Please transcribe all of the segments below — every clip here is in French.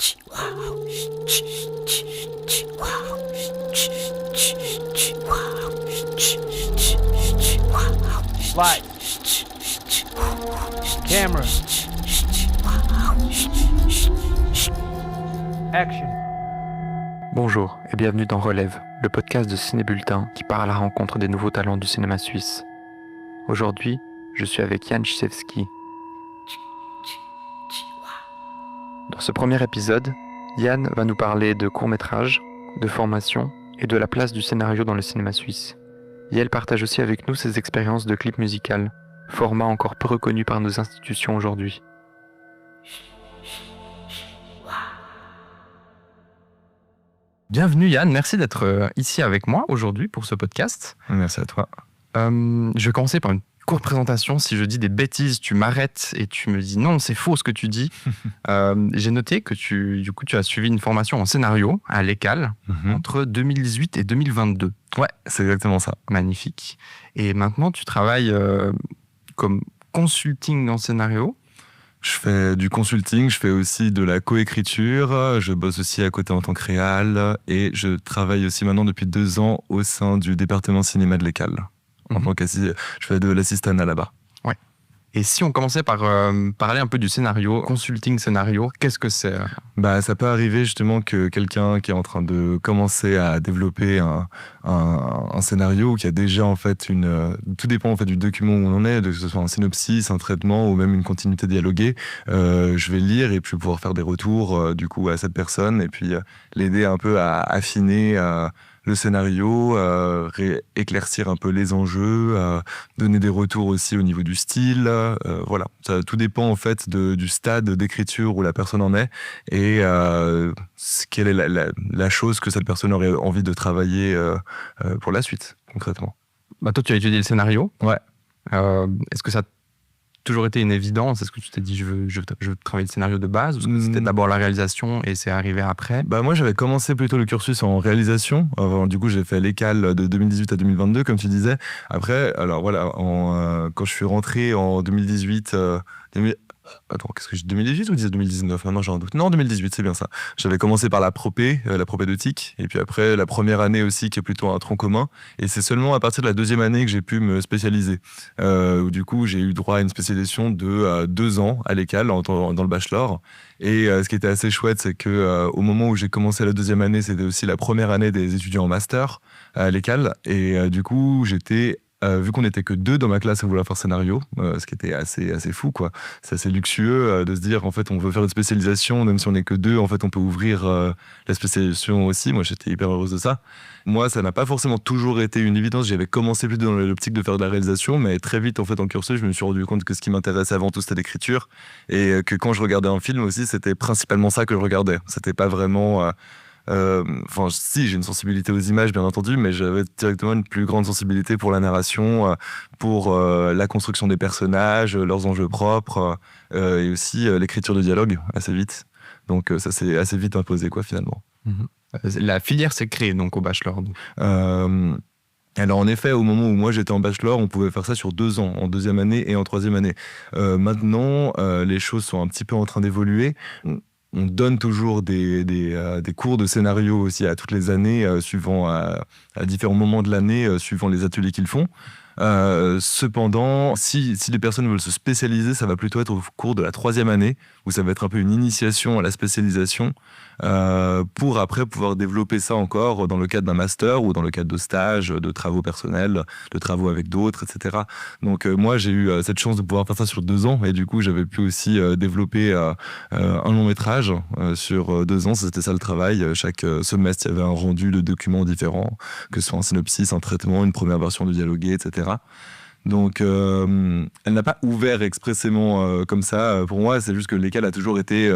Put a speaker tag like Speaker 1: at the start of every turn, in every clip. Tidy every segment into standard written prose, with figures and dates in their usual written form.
Speaker 1: Light. Camera. Action.
Speaker 2: Bonjour et bienvenue dans Relève, le podcast de Ciné Bulletin qui part à la rencontre des nouveaux talents du cinéma suisse. Aujourd'hui, je suis avec Jan Ciszewski. Dans ce premier épisode, Jan va nous parler de court-métrage, de formation et de la place du scénario dans le cinéma suisse. Et elle partage aussi avec nous ses expériences de clip musical, format encore peu reconnu par nos institutions aujourd'hui. Bienvenue Yann, merci d'être ici avec moi aujourd'hui pour ce podcast.
Speaker 3: Merci à toi.
Speaker 2: Je vais commencer par une courte présentation. Si je dis des bêtises, tu m'arrêtes et tu me dis non, c'est faux ce que tu dis. J'ai noté que tu as suivi une formation en scénario à l'ECAL entre 2018 et 2022.
Speaker 3: Ouais, c'est exactement ça.
Speaker 2: Magnifique. Et maintenant, tu travailles comme consulting en scénario.
Speaker 3: Je fais du consulting, je fais aussi de la coécriture, je bosse aussi à côté en tant que réal et je travaille aussi maintenant depuis 2 ans au sein du département cinéma de l'ECAL. En tant je fais de l'assistanat là-bas.
Speaker 2: Ouais. Et si on commençait par parler un peu du scénario, consulting scénario, qu'est-ce que c'est ?
Speaker 3: Ça peut arriver justement que quelqu'un qui est en train de commencer à développer un scénario ou qui a déjà en fait tout dépend en fait du document où on en est, que ce soit un synopsis, un traitement ou même une continuité dialoguée. Je vais lire et puis pouvoir faire des retours du coup à cette personne et puis l'aider un peu à affiner le scénario, éclaircir un peu les enjeux, donner des retours aussi au niveau du style. Voilà, ça, tout dépend en fait du stade d'écriture où la personne en est et quelle est la chose que cette personne aurait envie de travailler pour la suite, concrètement.
Speaker 2: Toi, tu as étudié le scénario.
Speaker 3: Ouais.
Speaker 2: Est-ce que ça a toujours été une évidence ? Est-ce que tu t'es dit je veux travailler le scénario de base, ou est-ce que c'était d'abord la réalisation et c'est arrivé après ?
Speaker 3: Moi j'avais commencé plutôt le cursus en réalisation. Du coup j'ai fait l'écale de 2018 à 2022 comme tu disais. Après alors voilà quand je suis rentré en 2018 Attends, qu'est-ce que j'ai 2018 ou 2019 ? Maintenant j'ai un doute. Non, 2018, c'est bien ça. J'avais commencé par la propédeutique, et puis après la première année aussi qui est plutôt un tronc commun. Et c'est seulement à partir de la 2e année que j'ai pu me spécialiser. Où du coup j'ai eu droit à une spécialisation de 2 ans à l'écale dans le bachelor. Et ce qui était assez chouette, c'est que au moment où j'ai commencé la 2e année, c'était aussi la première année des étudiants en master à l'écale. Et du coup j'étais vu qu'on n'était que 2 dans ma classe à vouloir faire scénario, ce qui était assez fou, quoi. C'est assez luxueux de se dire, en fait, on veut faire une spécialisation, même si on n'est que 2, en fait, on peut ouvrir la spécialisation aussi. Moi, j'étais hyper heureuse de ça. Moi, ça n'a pas forcément toujours été une évidence. J'avais commencé plutôt dans l'optique de faire de la réalisation, mais très vite, en fait, en cursus, je me suis rendu compte que ce qui m'intéressait avant tout, c'était l'écriture. Et que quand je regardais un film aussi, c'était principalement ça que je regardais. C'était pas vraiment... si j'ai une sensibilité aux images bien entendu, mais j'avais directement une plus grande sensibilité pour la narration, pour la construction des personnages, leurs enjeux propres et aussi l'écriture de dialogue assez vite. Donc ça s'est assez vite imposé quoi finalement.
Speaker 2: La filière s'est créée donc au bachelor.
Speaker 3: Alors en effet, au moment où moi j'étais en bachelor, on pouvait faire ça sur 2 ans, en 2e année et en 3e année. Maintenant, les choses sont un petit peu en train d'évoluer. On donne toujours des cours de scénario aussi à toutes les années, suivant à différents moments de l'année, suivant les ateliers qu'ils font. Cependant, si les personnes veulent se spécialiser, ça va plutôt être au cours de la 3e année, où ça va être un peu une initiation à la spécialisation, pour après pouvoir développer ça encore dans le cadre d'un master ou dans le cadre de stages, de travaux personnels, de travaux avec d'autres, etc. Donc moi j'ai eu cette chance de pouvoir faire ça sur 2 ans et du coup j'avais pu aussi développer un long métrage sur 2 ans. C'était ça le travail. Chaque semestre il y avait un rendu de documents différents, que ce soit un synopsis, un traitement, une première version de dialogué, etc. Donc elle n'a pas ouvert expressément comme ça pour moi. C'est juste que l'école a toujours été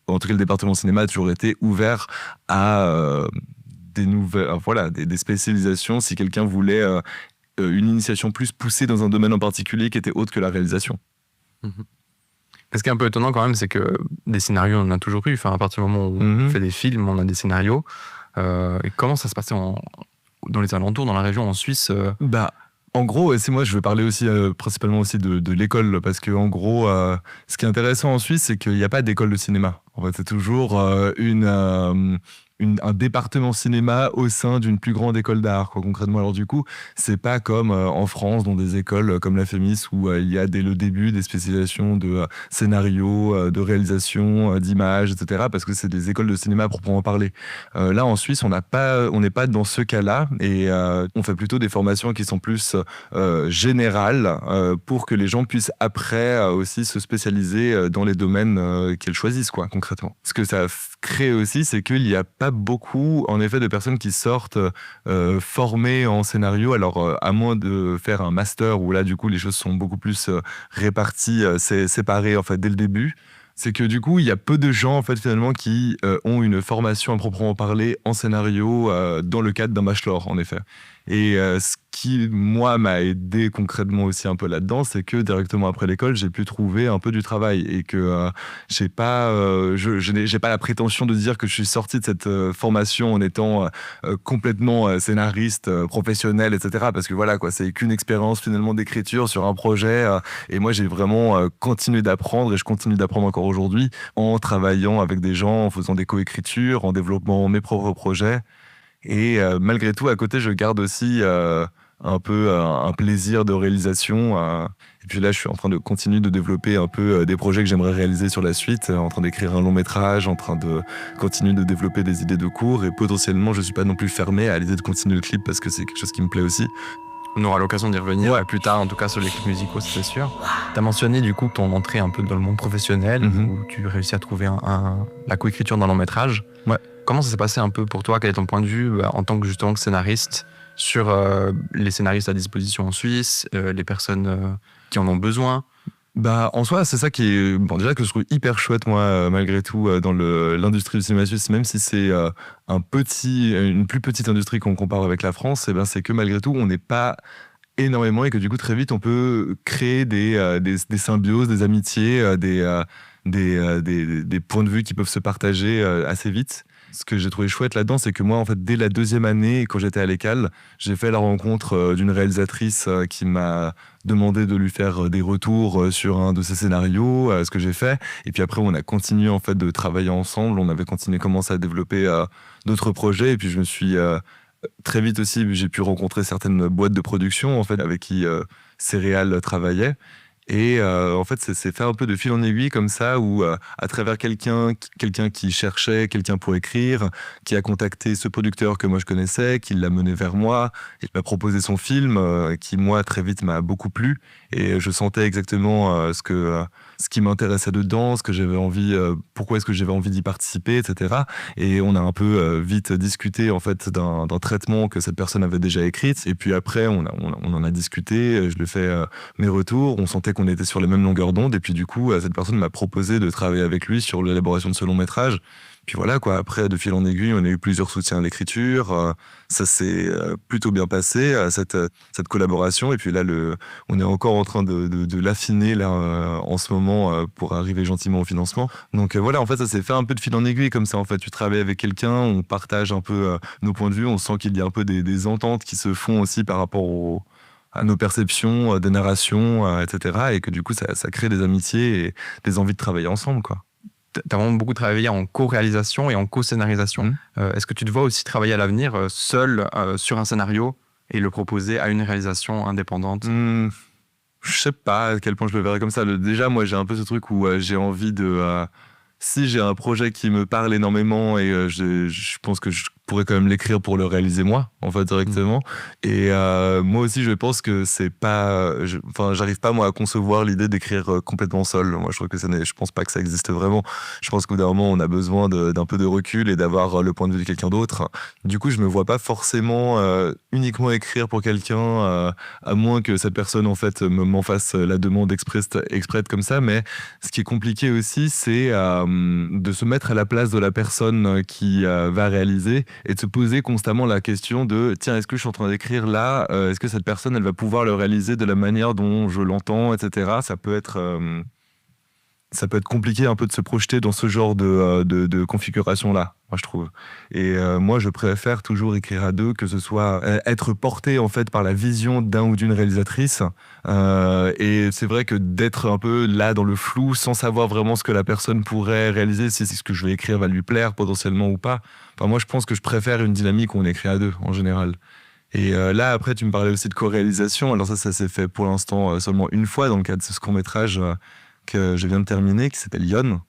Speaker 3: en tout cas le département cinéma a toujours été ouvert à des spécialisations si quelqu'un voulait une initiation plus poussée dans un domaine en particulier qui était autre que la réalisation.
Speaker 2: Ce qui est un peu étonnant quand même, c'est que des scénarios, on en a toujours eu. Enfin, à partir du moment où on fait des films, on a des scénarios. Et comment ça se passait dans les alentours, dans la région, en Suisse
Speaker 3: En gros, c'est moi, je veux parler aussi principalement aussi de l'école, parce que en gros, ce qui est intéressant en Suisse, c'est qu'il n'y a pas d'école de cinéma. En fait, c'est toujours un département cinéma au sein d'une plus grande école d'art, quoi, concrètement. Alors du coup, c'est pas comme en France, dans des écoles comme la FEMIS, où il y a dès le début des spécialisations de scénario, de réalisation, d'image, etc., parce que c'est des écoles de cinéma à proprement parler. Là, en Suisse, on n'est pas dans ce cas-là, et on fait plutôt des formations qui sont plus générales, pour que les gens puissent après aussi se spécialiser dans les domaines qu'ils choisissent, quoi, concrètement. Ce que ça crée aussi, c'est qu'il n'y a pas beaucoup, en effet, de personnes qui sortent formées en scénario. Alors, à moins de faire un master où là, du coup, les choses sont beaucoup plus réparties, séparées, en fait, dès le début. C'est que du coup, il y a peu de gens, en fait, finalement, qui ont une formation à proprement parler en scénario dans le cadre d'un bachelor, en effet. Et ce qui, moi, m'a aidé concrètement aussi un peu là-dedans, c'est que directement après l'école, j'ai pu trouver un peu du travail et que j'ai pas la prétention de dire que je suis sorti de cette formation en étant complètement scénariste, professionnel, etc. Parce que voilà, quoi, c'est qu'une expérience finalement d'écriture sur un projet. Et moi, j'ai vraiment continué d'apprendre et je continue d'apprendre encore aujourd'hui en travaillant avec des gens, en faisant des coécritures, en développant mes propres projets. Et malgré tout, à côté, je garde aussi un peu un plaisir de réalisation. Et puis là, je suis en train de continuer de développer un peu des projets que j'aimerais réaliser sur la suite, en train d'écrire un long métrage, en train de continuer de développer des idées de cours. Et potentiellement, je ne suis pas non plus fermé à l'idée de continuer le clip parce que c'est quelque chose qui me plaît aussi.
Speaker 2: On aura l'occasion d'y revenir plus tard, en tout cas sur les clips musicaux, c'est sûr. Tu as mentionné du coup ton entrée un peu dans le monde professionnel, où tu réussis à trouver la coécriture d'un long métrage.
Speaker 3: Ouais.
Speaker 2: Comment ça s'est passé un peu pour toi? Quel est ton point de vue en tant que justement que scénariste sur les scénaristes à disposition en Suisse, les personnes qui en ont besoin?
Speaker 3: Bah, en soi, c'est ça qui est, bon, déjà que je trouve hyper chouette, moi, malgré tout, dans l'industrie du cinéma suisse, même si c'est une plus petite industrie qu'on compare avec la France, et ben, c'est que malgré tout, on n'est pas énormément et que du coup, très vite, on peut créer des symbioses, des amitiés, des points de vue qui peuvent se partager assez vite. Ce que j'ai trouvé chouette là-dedans, c'est que moi, en fait, dès la deuxième année, quand j'étais à l'ECAL, j'ai fait la rencontre d'une réalisatrice qui m'a demandé de lui faire des retours sur un de ses scénarios, ce que j'ai fait. Et puis après, on a continué en fait de travailler ensemble. On avait commencé à développer d'autres projets. Et puis je me suis très vite aussi, j'ai pu rencontrer certaines boîtes de production en fait avec qui Céréales travaillait. Et en fait, c'est fait un peu de fil en aiguille comme ça, où à travers quelqu'un qui cherchait quelqu'un pour écrire, qui a contacté ce producteur que moi je connaissais, qui l'a mené vers moi, il m'a proposé son film, qui moi très vite m'a beaucoup plu, et je sentais exactement ce qui m'intéressait dedans, ce que j'avais envie, pourquoi est-ce que j'avais envie d'y participer, etc. Et on a un peu vite discuté en fait d'un traitement que cette personne avait déjà écrit, et puis après on en a discuté, je lui ai fait mes retours, on sentait qu'on était sur les mêmes longueurs d'onde, et puis du coup cette personne m'a proposé de travailler avec lui sur l'élaboration de ce long métrage. Puis voilà quoi, après de fil en aiguille, on a eu plusieurs soutiens à l'écriture, ça s'est plutôt bien passé, cette collaboration, et puis là on est encore en train de l'affiner là en ce moment pour arriver gentiment au financement. Donc voilà, en fait ça s'est fait un peu de fil en aiguille comme ça, en fait tu travailles avec quelqu'un, on partage un peu nos points de vue, on sent qu'il y a un peu des ententes qui se font aussi par rapport à nos perceptions, des narrations, etc. Et que du coup ça crée des amitiés et des envies de travailler ensemble, quoi.
Speaker 2: Tu as vraiment beaucoup travaillé en co-réalisation et en co-scénarisation. Est-ce que tu te vois aussi travailler à l'avenir seul sur un scénario et le proposer à une réalisation indépendante?
Speaker 3: Je sais pas à quel point je le verrais comme ça. Déjà, moi, j'ai un peu ce truc où j'ai envie de... si j'ai un projet qui me parle énormément et je pense que je pourrais quand même l'écrire pour le réaliser moi, en fait, directement. Et moi aussi, je pense que c'est pas... j'arrive pas, moi, à concevoir l'idée d'écrire complètement seul. Moi, je trouve que je pense pas que ça existe vraiment. Je pense qu'au bout d'un moment, on a besoin d'un peu de recul et d'avoir le point de vue de quelqu'un d'autre. Du coup, je me vois pas forcément uniquement écrire pour quelqu'un, à moins que cette personne, en fait, m'en fasse la demande exprès comme ça. Mais ce qui est compliqué aussi, c'est de se mettre à la place de la personne qui va réaliser et de se poser constamment la question de tiens, est-ce que je suis en train d'écrire là, est-ce que cette personne elle va pouvoir le réaliser de la manière dont je l'entends, etc. Ça peut être ça peut être compliqué un peu de se projeter dans ce genre de configuration-là, moi je trouve. Et moi je préfère toujours écrire à deux, que ce soit être porté en fait par la vision d'un ou d'une réalisatrice. Et c'est vrai que d'être un peu là dans le flou, sans savoir vraiment ce que la personne pourrait réaliser, si ce que je vais écrire va lui plaire potentiellement ou pas. Enfin, moi je pense que je préfère une dynamique où on écrit à deux en général. Et là, après, tu me parlais aussi de co-réalisation. Alors ça s'est fait pour l'instant seulement une fois dans le cadre de ce court-métrage que je viens de terminer, qui s'appelle Yon.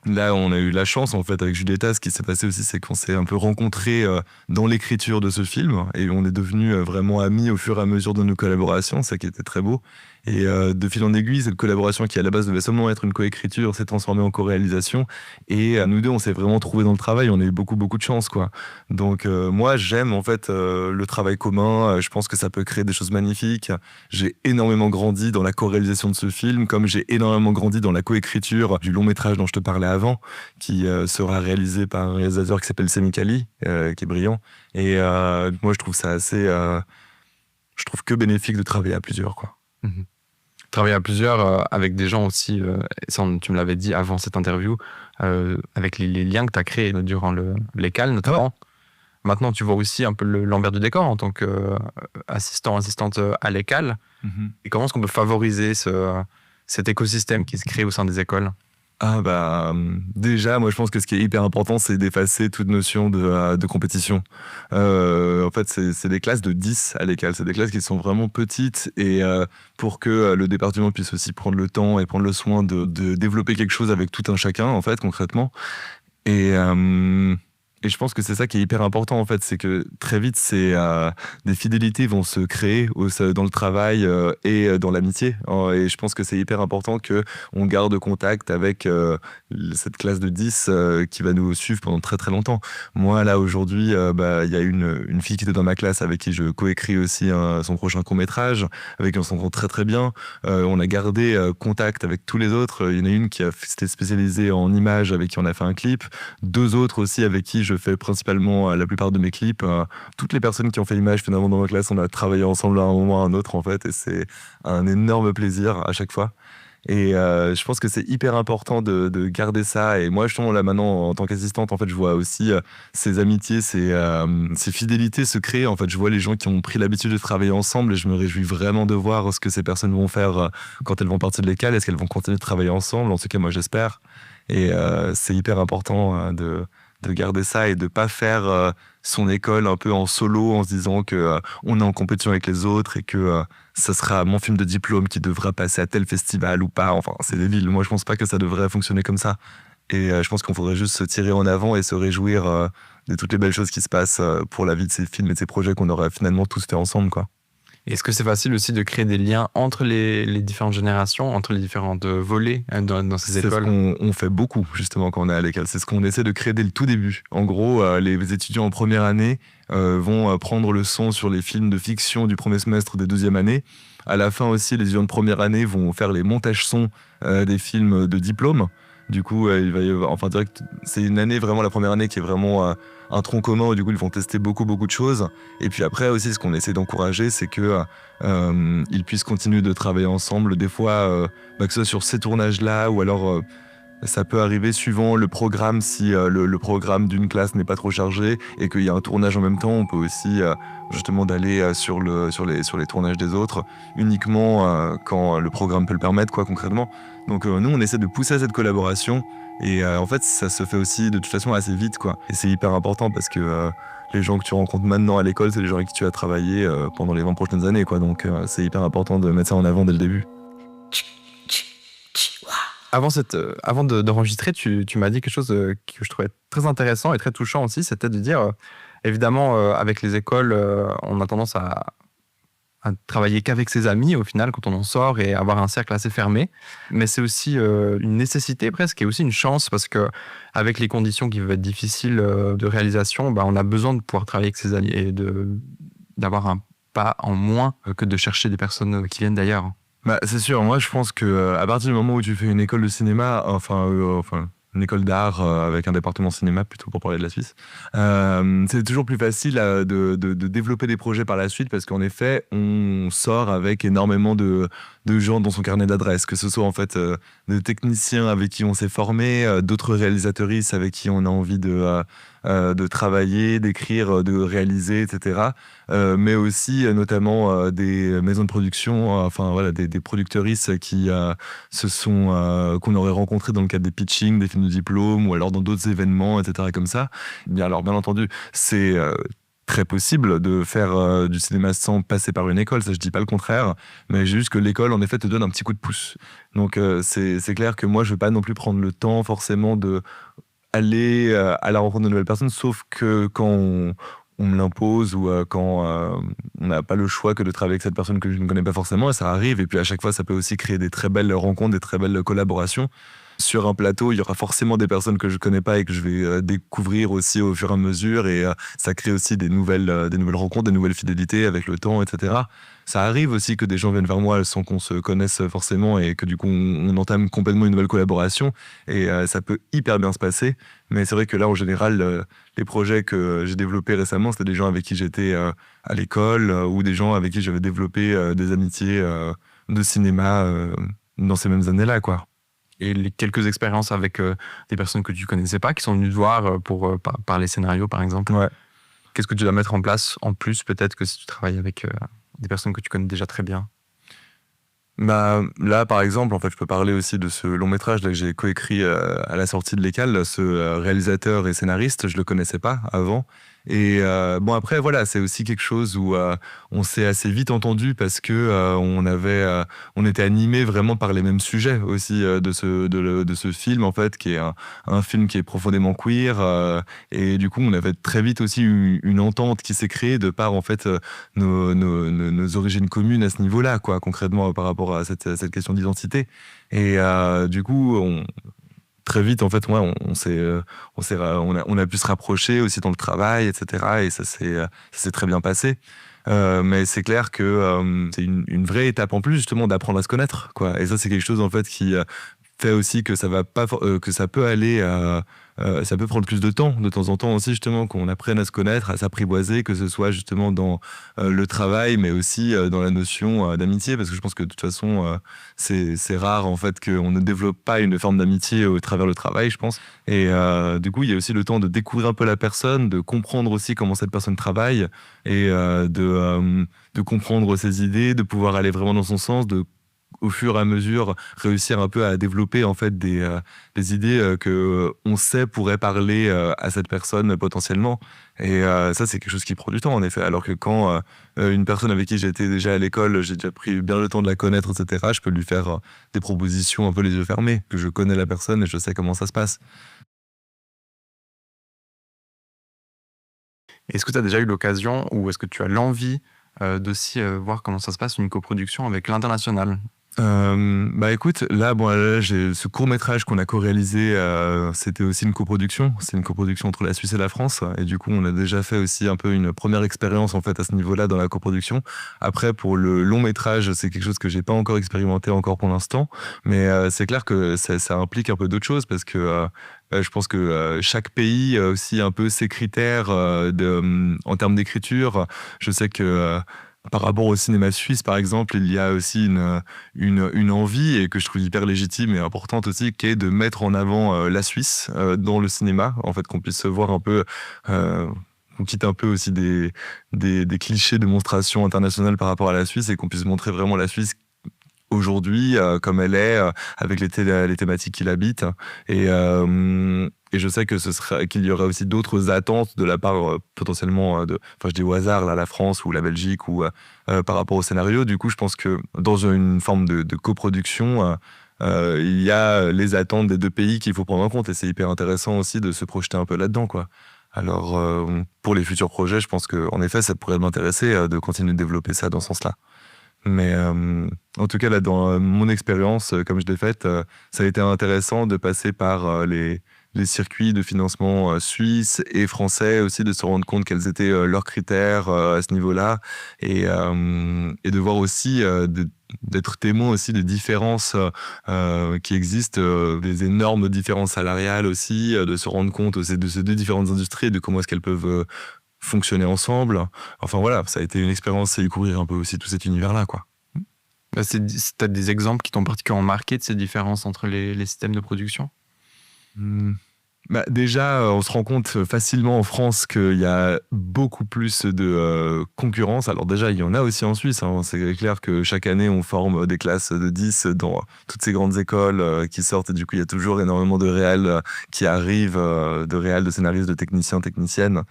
Speaker 3: Là, on a eu la chance, en fait, avec Julieta. Ce qui s'est passé aussi, c'est qu'on s'est un peu rencontrés dans l'écriture de ce film. Et on est devenus vraiment amis au fur et à mesure de nos collaborations, ça qui était très beau. Et de fil en aiguille, cette collaboration qui, à la base, devait seulement être une coécriture, s'est transformée en co-réalisation. Et nous deux, on s'est vraiment trouvés dans le travail. On a eu beaucoup, beaucoup de chance, quoi. Donc, moi, j'aime, en fait, le travail commun. Je pense que ça peut créer des choses magnifiques. J'ai énormément grandi dans la co-réalisation de ce film, comme j'ai énormément grandi dans la coécriture du long-métrage dont je te parlais avant, qui sera réalisé par un réalisateur qui s'appelle Semi Kali, qui est brillant. Et moi, je trouve ça assez... je trouve que bénéfique de travailler à plusieurs, quoi.
Speaker 2: Mmh. Travailler à plusieurs avec des gens aussi, ça, tu me l'avais dit avant cette interview, avec les liens que tu as créés durant l'école notamment. Maintenant, tu vois aussi un peu l'envers du décor en tant qu'assistante à l'école. Et comment est-ce qu'on peut favoriser cet écosystème qui se crée au sein des écoles?
Speaker 3: Ah bah déjà, moi je pense que ce qui est hyper important, c'est d'effacer toute notion de compétition. En fait, c'est des classes de 10 à l'école. C'est des classes qui sont vraiment petites et pour que le département puisse aussi prendre le temps et prendre le soin de développer quelque chose avec tout un chacun, en fait, concrètement. Et je pense que c'est ça qui est hyper important, en fait, c'est que très vite, des fidélités vont se créer dans le travail et dans l'amitié. Et je pense que c'est hyper important qu'on garde contact avec cette classe de 10 qui va nous suivre pendant très très longtemps. Moi, là, aujourd'hui, il y a une fille qui était dans ma classe avec qui je coécris aussi son prochain court-métrage, avec qui on s'entend très très bien. On a gardé contact avec tous les autres. Il y en a une qui s'était spécialisée en images, avec qui on a fait un clip. 2 autres aussi avec qui je fais principalement la plupart de mes clips. Toutes les personnes qui ont fait l'image finalement dans ma classe, on a travaillé ensemble à un moment ou à un autre, en fait, et c'est un énorme plaisir à chaque fois. Et je pense que c'est hyper important de garder ça. Et moi, justement, là maintenant, en tant qu'assistante, en fait, je vois aussi ces amitiés, ces fidélités se créer. En fait, je vois les gens qui ont pris l'habitude de travailler ensemble et je me réjouis vraiment de voir ce que ces personnes vont faire quand elles vont partir de l'école. Est-ce qu'elles vont continuer de travailler ensemble? En tout cas, moi, j'espère. Et c'est hyper important de garder ça et de pas faire son école un peu en solo en se disant que on est en compétition avec les autres et que ça sera mon film de diplôme qui devra passer à tel festival ou pas. Enfin, c'est débile. Moi, je pense pas que ça devrait fonctionner comme ça. Et je pense qu'on faudrait juste se tirer en avant et se réjouir de toutes les belles choses qui se passent pour la vie de ces films et de ces projets qu'on aurait finalement tous fait ensemble, quoi.
Speaker 2: Est-ce que c'est facile aussi de créer des liens entre les différentes générations, entre les différentes volets dans ces écoles?
Speaker 3: C'est ce qu'on fait beaucoup, justement, quand on est à l'école. C'est ce qu'on essaie de créer dès le tout début. En gros, les étudiants en première année vont prendre le son sur les films de fiction du premier semestre des deuxième année. À la fin aussi, les étudiants de première année vont faire les montages sons des films de diplôme. Du coup, il va y avoir, enfin, direct, c'est une année, vraiment la première année, qui est vraiment un tronc commun où du coup ils vont tester beaucoup de choses. Et puis après aussi, ce qu'on essaie d'encourager, c'est que ils puissent continuer de travailler ensemble. Des fois, que ce soit sur ces tournages-là, ou alors ça peut arriver suivant le programme, si le programme d'une classe n'est pas trop chargé et qu'il y a un tournage en même temps, on peut aussi justement d'aller sur les tournages des autres, uniquement quand le programme peut le permettre, quoi, concrètement. Donc nous, on essaie de pousser à cette collaboration et en fait, ça se fait aussi de toute façon assez vite, quoi. Et c'est hyper important parce que les gens que tu rencontres maintenant à l'école, c'est les gens avec qui tu as travaillé pendant les 20 prochaines années, quoi. Donc c'est hyper important de mettre ça en avant dès le début.
Speaker 2: Avant d'enregistrer, tu m'as dit quelque chose que je trouvais très intéressant et très touchant aussi, c'était de dire, évidemment, avec les écoles, on a tendance à travailler qu'avec ses amis au final quand on en sort et avoir un cercle assez fermé, mais c'est aussi une nécessité presque et aussi une chance parce que avec les conditions qui peuvent être difficiles de réalisation, on a besoin de pouvoir travailler avec ses amis et d'avoir un pas en moins que de chercher des personnes qui viennent d'ailleurs.
Speaker 3: C'est sûr, moi je pense que à partir du moment où tu fais une école de cinéma, une école d'art avec un département cinéma, plutôt pour parler de la Suisse. C'est toujours plus facile de développer des projets par la suite parce qu'en effet, on sort avec énormément de gens dans son carnet d'adresses, que ce soit en fait de techniciens avec qui on s'est formé, d'autres réalisatrices avec qui on a envie de travailler, d'écrire, de réaliser, etc. Mais aussi notamment des maisons de production, enfin voilà, des productrices qui qu'on aurait rencontrées dans le cadre des pitchings, des films de diplôme ou alors dans d'autres événements, etc. comme ça. Bien entendu, c'est très possible de faire du cinéma sans passer par une école, ça je dis pas le contraire, mais juste que l'école en effet te donne un petit coup de pouce. Donc c'est clair que moi je vais pas non plus prendre le temps forcément de aller à la rencontre de nouvelles personnes, sauf que quand on me l'impose ou quand on n'a pas le choix que de travailler avec cette personne que je ne connais pas forcément, et ça arrive, et puis à chaque fois ça peut aussi créer des très belles rencontres, des très belles collaborations. Sur un plateau, il y aura forcément des personnes que je connais pas et que je vais découvrir aussi au fur et à mesure, et ça crée aussi des nouvelles rencontres, des nouvelles fidélités avec le temps, etc. Ça arrive aussi que des gens viennent vers moi sans qu'on se connaisse forcément et que du coup on entame complètement une nouvelle collaboration, et ça peut hyper bien se passer. Mais c'est vrai que là en général les projets que j'ai développés récemment, c'était des gens avec qui j'étais à l'école ou des gens avec qui j'avais développé des amitiés de cinéma dans ces mêmes années-là, quoi.
Speaker 2: Et les quelques expériences avec des personnes que tu connaissais pas, qui sont venues te voir pour parler scénario, par exemple.
Speaker 3: Ouais.
Speaker 2: Qu'est-ce que tu dois mettre en place en plus, peut-être, que si tu travailles avec des personnes que tu connais déjà très bien?
Speaker 3: Bah, là, par exemple, en fait, je peux parler aussi de ce long métrage là, que j'ai coécrit à la sortie de l'école. Ce réalisateur et scénariste, je le connaissais pas avant. Et bon, après, voilà, c'est aussi quelque chose où on s'est assez vite entendu parce que on était animés vraiment par les mêmes sujets aussi de ce film, en fait, qui est un film qui est profondément queer. Et du coup, on avait très vite aussi une entente qui s'est créée de par, en fait, nos origines communes à ce niveau-là, quoi, concrètement, par rapport à cette question d'identité. Et du coup, très vite, en fait, ouais, on a pu se rapprocher aussi dans le travail, etc. Et ça s'est très bien passé. Mais c'est clair que c'est une vraie étape en plus, justement, d'apprendre à se connaître, quoi. Et ça, c'est quelque chose, en fait, qui fait aussi que ça va pas, que ça peut aller, ça peut prendre plus de temps en temps aussi, justement, qu'on apprenne à se connaître, à s'apprivoiser, que ce soit justement dans le travail, mais aussi dans la notion d'amitié, parce que je pense que de toute façon, c'est rare, en fait, qu'on ne développe pas une forme d'amitié au travers le travail, je pense. Et du coup, il y a aussi le temps de découvrir un peu la personne, de comprendre aussi comment cette personne travaille, et de comprendre ses idées, de pouvoir aller vraiment dans son sens, au fur et à mesure, réussir un peu à développer en fait des idées que on sait pourraient parler à cette personne potentiellement. Et ça, c'est quelque chose qui prend du temps, en effet. Alors que quand une personne avec qui j'étais déjà à l'école, j'ai déjà pris bien le temps de la connaître, etc., je peux lui faire des propositions un peu les yeux fermés, que je connais la personne et je sais comment ça se passe.
Speaker 2: Est-ce que tu as déjà eu l'occasion, ou est-ce que tu as l'envie d'aussi voir comment ça se passe, une coproduction avec l'international?
Speaker 3: Bah écoute, là, j'ai ce court-métrage qu'on a co-réalisé, c'était aussi une coproduction. C'est une coproduction entre la Suisse et la France. Et du coup, on a déjà fait aussi un peu une première expérience, en fait, à ce niveau-là, dans la coproduction. Après, pour le long-métrage, c'est quelque chose que j'ai pas encore expérimenté encore pour l'instant. Mais c'est clair que ça implique un peu d'autres choses parce que je pense que chaque pays a aussi un peu ses critères en termes d'écriture. Je sais que par rapport au cinéma suisse, par exemple, il y a aussi une envie, et que je trouve hyper légitime et importante aussi, qui est de mettre en avant la Suisse dans le cinéma, en fait, qu'on puisse voir un peu, qu'on quitte un peu aussi des clichés de monstration internationale par rapport à la Suisse, et qu'on puisse montrer vraiment la Suisse aujourd'hui comme elle est, avec les thématiques qui l'habitent. Et je sais que qu'il y aurait aussi d'autres attentes de la part potentiellement enfin je dis au hasard, là, la France ou la Belgique, ou par rapport au scénario. Du coup, je pense que dans une forme de coproduction, il y a les attentes des deux pays qu'il faut prendre en compte, et c'est hyper intéressant aussi de se projeter un peu là-dedans, quoi. Alors, pour les futurs projets, je pense qu'en effet, ça pourrait m'intéresser de continuer de développer ça dans ce sens-là. Mais en tout cas, là, dans mon expérience, comme je l'ai faite, ça a été intéressant de passer par les circuits de financement suisses et français aussi, de se rendre compte quels étaient leurs critères à ce niveau-là, et de voir aussi d'être témoin aussi des différences qui existent, des énormes différences salariales aussi, de se rendre compte aussi de ces deux différentes industries et de comment est-ce qu'elles peuvent fonctionner ensemble. Enfin voilà, ça a été une expérience et découvrir un peu aussi tout cet univers-là, quoi.
Speaker 2: Bah, t'as des exemples qui t'ont particulièrement marqué de ces différences entre les systèmes de production?
Speaker 3: Bah, déjà, on se rend compte facilement en France qu'il y a beaucoup plus de concurrence. Alors déjà, il y en a aussi en Suisse, hein. C'est clair que chaque année, on forme des classes de 10 dans toutes ces grandes écoles qui sortent. Et du coup, il y a toujours énormément de réals qui arrivent, de réals, de scénaristes, de techniciens, techniciennes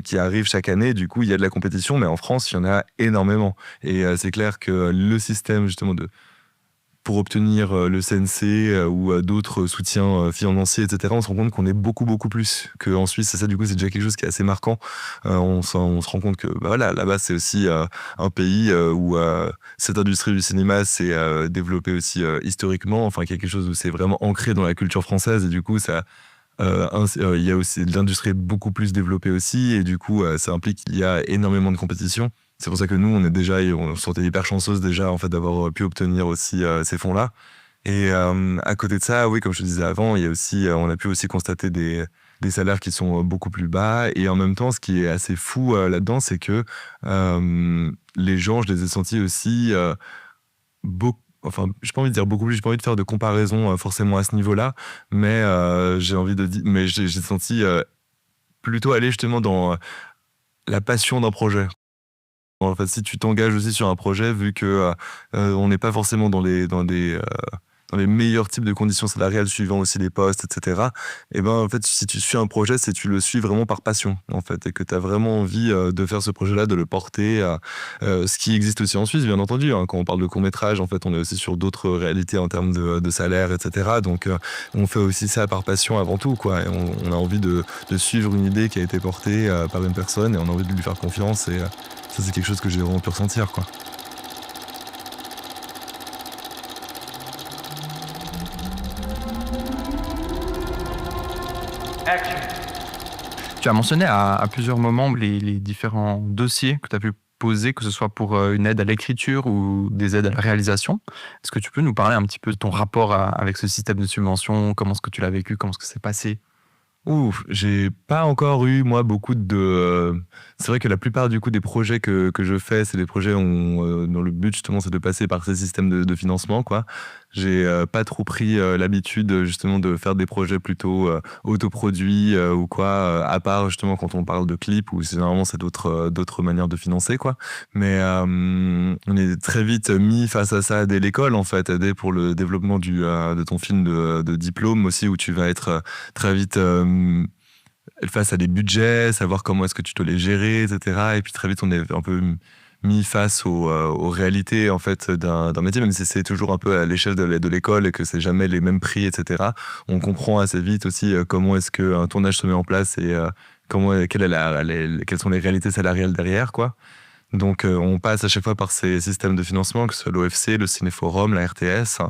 Speaker 3: qui arrivent chaque année. Du coup, il y a de la compétition, mais en France, il y en a énormément. Et c'est clair que le système, justement, pour obtenir le CNC ou d'autres soutiens financiers, etc., on se rend compte qu'on est beaucoup, beaucoup plus qu'en Suisse. Et ça, du coup, c'est déjà quelque chose qui est assez marquant. On se rend compte que bah voilà, là-bas, c'est aussi un pays où cette industrie du cinéma s'est développée aussi historiquement. Enfin, quelque chose où c'est vraiment ancré dans la culture française. Et du coup, ça... il y a aussi l'industrie est beaucoup plus développée aussi. Et du coup, ça implique qu'il y a énormément de compétition. C'est pour ça que nous, on se sentait hyper chanceuse déjà en fait d'avoir pu obtenir aussi ces fonds-là. Et à côté de ça, oui, comme je te disais avant, il y a aussi, on a pu aussi constater des salaires qui sont beaucoup plus bas. Et en même temps, ce qui est assez fou là-dedans, c'est que les gens, je les ai sentis aussi beaucoup. Enfin, j'ai pas envie de dire beaucoup plus, j'ai pas envie de faire de comparaison forcément à ce niveau-là, mais j'ai envie de dire, mais j'ai senti plutôt aller justement dans la passion d'un projet. En fait, si tu t'engages aussi sur un projet, vu que on n'est pas forcément dans les meilleurs types de conditions salariales suivant aussi les postes, etc. Et ben en fait, si tu suis un projet, c'est tu le suis vraiment par passion, en fait, et que tu as vraiment envie de faire ce projet-là, de le porter. Ce qui existe aussi en Suisse, bien entendu. Hein, quand on parle de court-métrage, en fait, on est aussi sur d'autres réalités en termes de salaire, etc. Donc, on fait aussi ça par passion avant tout, quoi. Et on a envie de suivre une idée qui a été portée par une personne et on a envie de lui faire confiance. Et ça, c'est quelque chose que j'ai vraiment pu ressentir, quoi.
Speaker 1: Action.
Speaker 2: Tu as mentionné à plusieurs moments les différents dossiers que tu as pu poser, que ce soit pour une aide à l'écriture ou des aides à la réalisation. Est-ce que tu peux nous parler un petit peu de ton rapport avec ce système de subvention? Comment est-ce que tu l'as vécu? Comment est-ce que c'est passé?
Speaker 3: Ouf, j'ai pas encore eu, moi, beaucoup de... C'est vrai que la plupart, du coup, des projets que je fais, c'est des projets dont le but, justement, c'est de passer par ces systèmes de financement, quoi. J'ai pas trop pris l'habitude, justement, de faire des projets plutôt autoproduits ou quoi, à part, justement, quand on parle de clips, où généralement, c'est d'autres manières de financer, quoi. Mais on est très vite mis face à ça dès l'école, en fait, dès pour le développement de ton film de diplôme aussi, où tu vas être très vite face à des budgets, savoir comment est-ce que tu dois les gérer, etc. Et puis très vite, on est un peu mis face aux réalités en fait d'un métier, même si c'est toujours un peu à l'échelle de l'école et que c'est jamais les mêmes prix, etc. On comprend assez vite aussi comment est-ce qu'un tournage se met en place et quelles sont les réalités salariales derrière, quoi. Donc on passe à chaque fois par ces systèmes de financement, que ce soit l'OFC, le Cinéforum, la RTS.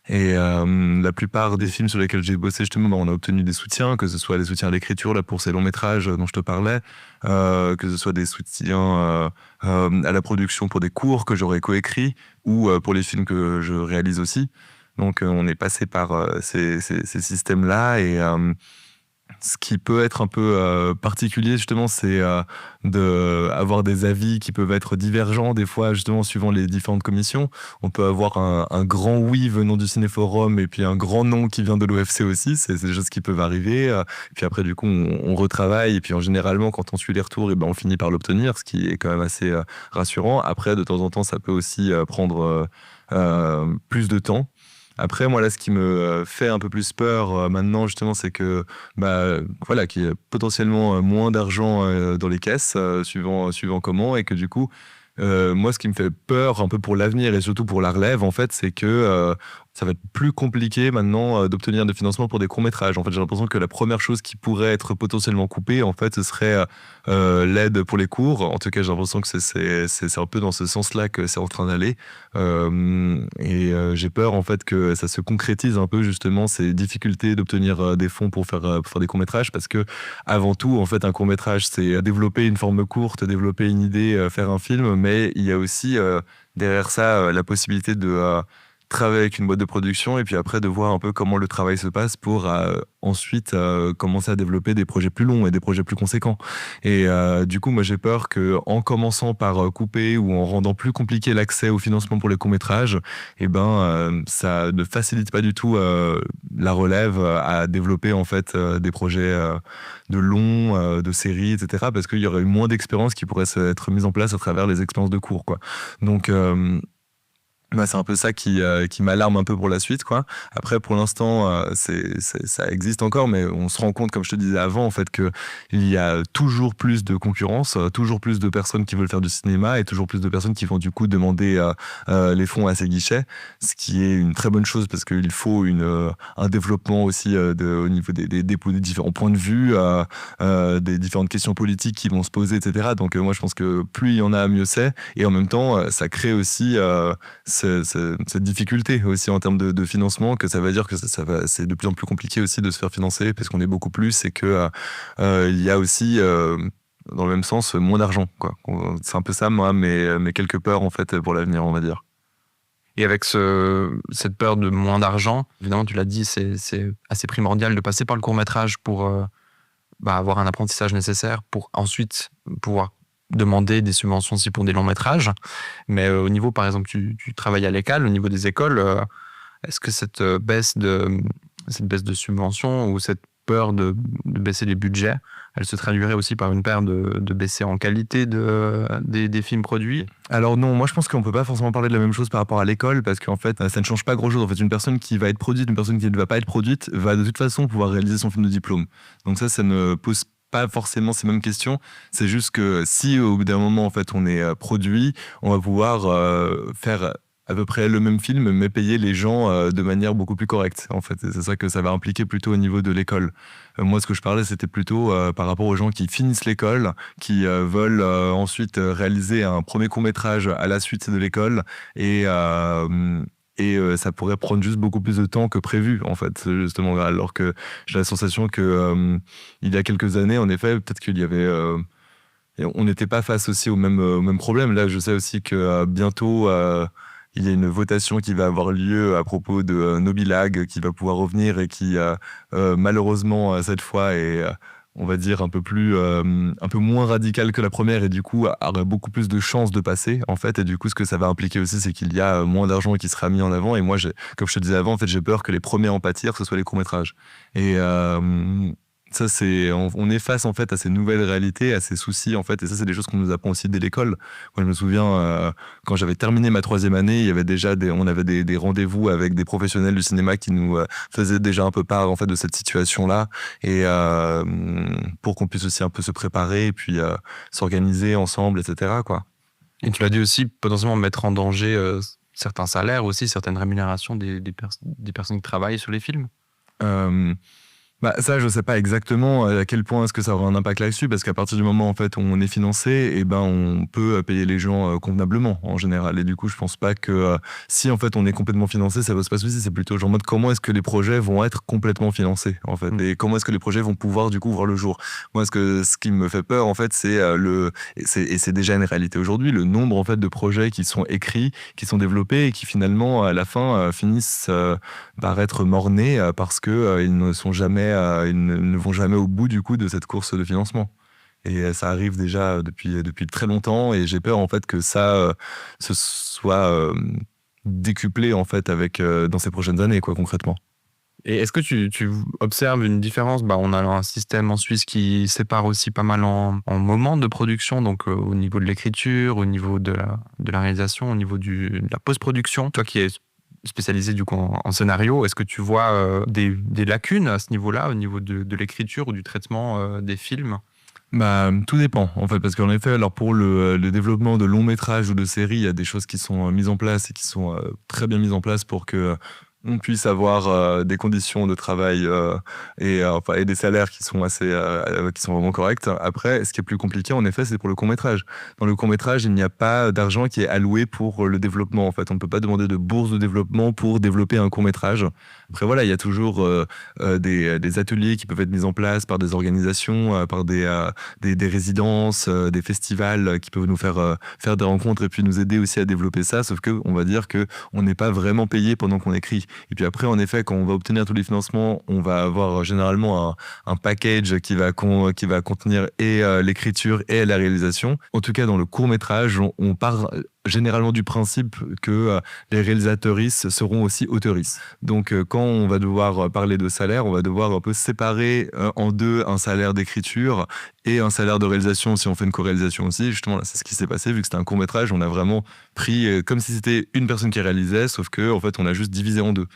Speaker 3: Et la plupart des films sur lesquels j'ai bossé, justement, on a obtenu des soutiens, que ce soit des soutiens à l'écriture, là, pour ces longs métrages dont je te parlais, que ce soit des soutiens à la production pour des cours que j'aurais coécrits, ou pour les films que je réalise aussi. Donc on est passé par ces systèmes-là, et ce qui peut être un peu particulier, justement, c'est d'avoir des avis qui peuvent être divergents, des fois, justement, suivant les différentes commissions. On peut avoir un grand oui venant du Cinéforum et puis un grand non qui vient de l'OFC aussi. C'est des choses qui peuvent arriver. Et puis après, du coup, on retravaille. Et puis, généralement, quand on suit les retours, et ben, on finit par l'obtenir, ce qui est quand même assez rassurant. Après, de temps en temps, ça peut aussi prendre plus de temps. Après, moi, là, ce qui me fait un peu plus peur maintenant, justement, c'est que, voilà, qu'il y ait potentiellement moins d'argent dans les caisses, suivant comment, et que du coup, moi, ce qui me fait peur un peu pour l'avenir et surtout pour la relève, en fait, c'est que ça va être plus compliqué maintenant d'obtenir des financements pour des courts-métrages. En fait, j'ai l'impression que la première chose qui pourrait être potentiellement coupée, en fait, ce serait l'aide pour les cours. En tout cas, j'ai l'impression que c'est un peu dans ce sens-là que c'est en train d'aller. J'ai peur, en fait, que ça se concrétise un peu, justement, ces difficultés d'obtenir des fonds pour faire des courts-métrages, parce que, avant tout, en fait, un court-métrage, c'est développer une forme courte, développer une idée, faire un film, mais il y a aussi, derrière ça, la possibilité de travailler avec une boîte de production et puis après de voir un peu comment le travail se passe pour ensuite commencer à développer des projets plus longs et des projets plus conséquents. Et du coup, moi j'ai peur que en commençant par couper ou en rendant plus compliqué l'accès au financement pour les courts-métrages, ça ne facilite pas du tout la relève à développer en fait des projets de longs, de séries, etc. Parce qu'il y aurait eu moins d'expériences qui pourraient être mises en place à travers les expériences de cours, quoi. Donc c'est un peu ça qui m'alarme un peu pour la suite, quoi. Après, pour l'instant, ça existe encore, mais on se rend compte, comme je te disais avant, en fait, qu'il y a toujours plus de concurrence, toujours plus de personnes qui veulent faire du cinéma et toujours plus de personnes qui vont du coup demander les fonds à ces guichets, ce qui est une très bonne chose parce qu'il faut un développement aussi au niveau des différents points de vue, des différentes questions politiques qui vont se poser, etc. Donc moi, je pense que plus il y en a, mieux c'est. Et en même temps, ça crée aussi cette difficulté aussi en termes de financement, que ça veut dire que c'est de plus en plus compliqué aussi de se faire financer parce qu'on est beaucoup plus et que il y a aussi dans le même sens moins d'argent, quoi. C'est un peu ça, moi, mais quelques peurs en fait pour l'avenir, on va dire.
Speaker 2: Et avec cette peur de moins d'argent, évidemment, tu l'as dit, c'est assez primordial de passer par le court-métrage pour avoir un apprentissage nécessaire pour ensuite pouvoir demander des subventions aussi pour des longs métrages. Mais au niveau, par exemple, tu travailles à l'ECAL, au niveau des écoles, est-ce que cette baisse de subventions ou cette peur de baisser les budgets, elle se traduirait aussi par une peur de baisser en qualité des films produits?
Speaker 3: Alors non, moi je pense qu'on peut pas forcément parler de la même chose par rapport à l'école parce qu'en fait ça ne change pas grand chose. En fait, une personne qui va être produite, une personne qui ne va pas être produite va de toute façon pouvoir réaliser son film de diplôme. Donc ça ne pose pas forcément ces mêmes questions. C'est juste que si au bout d'un moment en fait on est produit, on va pouvoir faire à peu près le même film, mais payer les gens de manière beaucoup plus correcte, en fait. Et c'est ça que ça va impliquer plutôt au niveau de l'école. Moi, ce que je parlais, c'était plutôt par rapport aux gens qui finissent l'école, qui veulent ensuite réaliser un premier court-métrage à la suite de l'école, et ça pourrait prendre juste beaucoup plus de temps que prévu, en fait, justement. Alors que j'ai la sensation que il y a quelques années, en effet, peut-être qu'il y avait... on n'était pas face aussi au même problème. Là, je sais aussi que bientôt... il y a une votation qui va avoir lieu à propos de Nobilag qui va pouvoir revenir et qui, malheureusement, cette fois est, on va dire, un peu moins radical que la première et du coup aurait beaucoup plus de chances de passer, en fait. Et du coup, ce que ça va impliquer aussi, c'est qu'il y a moins d'argent qui sera mis en avant. Et moi, comme je te disais avant, en fait, j'ai peur que les premiers à en pâtir, ce soit les courts-métrages. Et ça, on est face en fait à ces nouvelles réalités, à ces soucis en fait, et ça c'est des choses qu'on nous apprend aussi dès l'école. Moi je me souviens quand j'avais terminé ma 3e année, il y avait déjà on avait des rendez-vous avec des professionnels du cinéma qui nous faisaient déjà un peu part en fait de cette situation-là, et pour qu'on puisse aussi un peu se préparer et puis s'organiser ensemble, etc., quoi.
Speaker 2: Et tu l'as dit aussi, potentiellement mettre en danger certains salaires aussi, certaines rémunérations des personnes qui travaillent sur les films.
Speaker 3: Ça, je sais pas exactement à quel point est-ce que ça aura un impact là-dessus, parce qu'à partir du moment en fait où on est financé, et on peut payer les gens convenablement en général. Et du coup, je pense pas que si en fait on est complètement financé, ça va se passer aussi. C'est plutôt genre en mode comment est-ce que les projets vont être complètement financés en fait, et comment est-ce que les projets vont pouvoir du coup voir le jour. Moi, ce qui me fait peur en fait, c'est c'est déjà une réalité aujourd'hui, le nombre en fait de projets qui sont écrits, qui sont développés et qui finalement à la fin finissent par être mort-nés parce que ils ne sont jamais ils ne vont jamais au bout du coup de cette course de financement. Et ça arrive déjà depuis très longtemps, et j'ai peur en fait que ça se soit décuplé en fait dans ces prochaines années, quoi, concrètement.
Speaker 2: Et est-ce que tu observes une différence? On a un système en Suisse qui sépare aussi pas mal en moments de production, donc au niveau de l'écriture, au niveau de la réalisation, au niveau de la post-production. Toi qui es spécialisé du coup en scénario, est-ce que tu vois des lacunes à ce niveau-là, au niveau de l'écriture ou du traitement des films?
Speaker 3: Tout dépend en fait, parce qu'en effet, alors pour le développement de longs métrages ou de séries, il y a des choses qui sont mises en place et qui sont très bien mises en place pour que on puisse avoir des conditions de travail et des salaires qui sont qui sont vraiment corrects. Après, ce qui est plus compliqué, en effet, c'est pour le court-métrage. Dans le court-métrage, il n'y a pas d'argent qui est alloué pour le développement. En fait, on ne peut pas demander de bourse de développement pour développer un court-métrage. Après, voilà, il y a toujours des ateliers qui peuvent être mis en place par des organisations, par des résidences, des festivals qui peuvent nous faire des rencontres et puis nous aider aussi à développer ça. Sauf que on va dire que on n'est pas vraiment payé pendant qu'on écrit. Et puis après, en effet, quand on va obtenir tous les financements, on va avoir généralement un package qui va contenir et l'écriture et la réalisation. En tout cas, dans le court-métrage, on part généralement du principe que les réalisatrices seront aussi autrices. Donc quand on va devoir parler de salaire, on va devoir un peu séparer en deux un salaire d'écriture et un salaire de réalisation si on fait une co-réalisation aussi. Justement, là, c'est ce qui s'est passé, vu que c'était un court-métrage, on a vraiment pris comme si c'était une personne qui réalisait, sauf que en fait, on a juste divisé en deux.